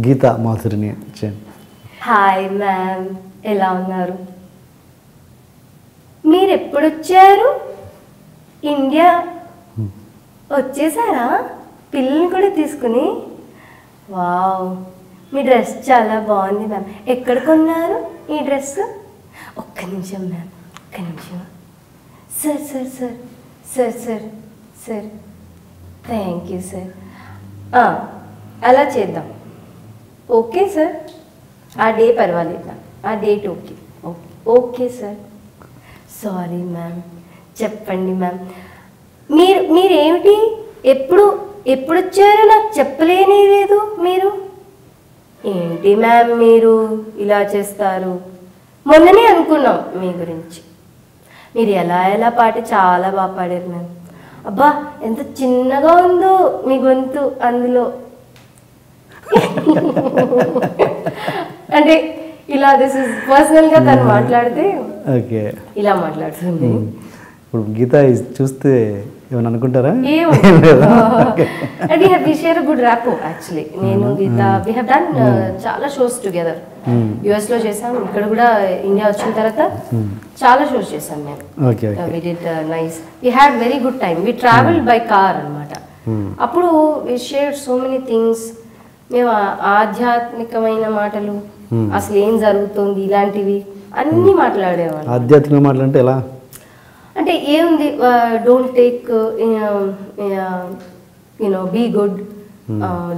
గీత మాధురిని. Hi ma'am, ఎలా ఉన్నారు? మీరు ఎప్పుడు వచ్చారు? ఇండియా వచ్చేసారా పిల్లల్ని కూడా తీసుకుని? వావ్, మీ డ్రెస్ చాలా బాగుంది మ్యామ్. ఎక్కడ కొన్నారు ఈ డ్రెస్? ఒక్క నిమిషం మ్యామ్, ఒక్క నిమిషం. Sir sir sir sir sir sir thank you sir. అలా చేద్దాం. ఓకే సార్, ఆ డే పర్వాలేదు, ఆ date okay. Okay sir. Sorry ma'am. చెప్పండి మ్యామ్, మీరేమిటి ఎప్పుడు వచ్చారో నాకు చెప్పలేనే లేదు. మీరు ఏంటి మ్యామ్ మీరు ఇలా చేస్తారు? మొన్ననే అనుకున్నాం మీ గురించి. మీరు ఎలా పాట చాలా బాగా పాడారు మ్యామ్. అబ్బా, ఎంత చిన్నగా ఉందో మీ గొంతు అందులో. అంటే ఇలా దిస్ ఇస్ పర్సనల్గా తను మాట్లాడితే ఇలా మాట్లాడుతుంది. ఇప్పుడు గీత చూస్తే ఏమని అనుకుంటారా? And we share a good rapport actually. నేను గీత వి హావ్ డన్ చాలా షోస్ టుగెదర్. యుఎస్ లో చేసాం, ఇక్కడ కూడా ఇండియా వచ్చిన తర్వాత చాలా షోస్ చేసాం మేము. We did nice, we had very good time. We travelled by car అన్నమాట. అప్పుడు we share so many things. మేము ఆధ్యాత్మికమైన మాటలు, అసలు ఏం జరుగుతుంది ఇలాంటివి అన్నీ మాట్లాడేవాళ్ళం. ఆధ్యాత్మిక మాటలు అంటే ఎలా? అంటే ఏముంది, don't take be good,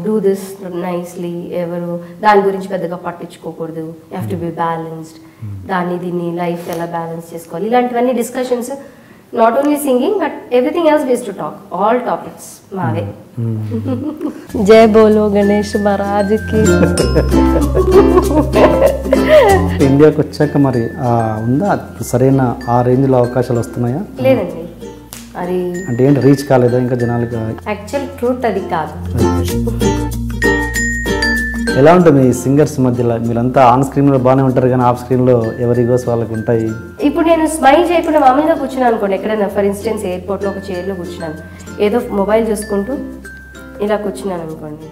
do this nicely. ఎవరు దాని గురించి పెద్దగా పట్టించుకోకూడదు. You have to be balanced. దీన్ని లైఫ్ ఎలా బ్యాలెన్స్ చేసుకోవాలి, ఇలాంటివన్నీ discussions. Not only singing but everything else base to talk, all topics మావే. జై బోలో గణేష్ మహారాజ్కి. ఇండియాకి వచ్చాక మరి ఉందా సరైన ఆ రేంజ్లో అవకాశాలు వస్తున్నాయా? లేదండి, అది అంటే ఏంటి రీచ్ కాలేదా ఇంకా జనాలకి? యాక్చువల్ ట్రూత్ అది కాదు. ఎలా ఉంటుంది మీ సింగర్స్ మధ్యలో? మీరంతా ఆన్ స్క్రీన్లో బాగానే ఉంటారు కానీ ఆఫ్ స్క్రీన్లో ఎవరి గోస్ వాళ్ళకి ఉంటాయి. ఇప్పుడు నేను స్మైల్ చేయకుండా మామూలుగా కూర్చున్నాను అనుకోండి, ఎక్కడైనా ఫర్ ఇన్స్టెన్స్ ఎయిర్పోర్ట్లో ఒక చైర్లో కూర్చున్నాను, ఏదో మొబైల్ చూసుకుంటూ ఇలా కూర్చున్నాను అనుకోండి,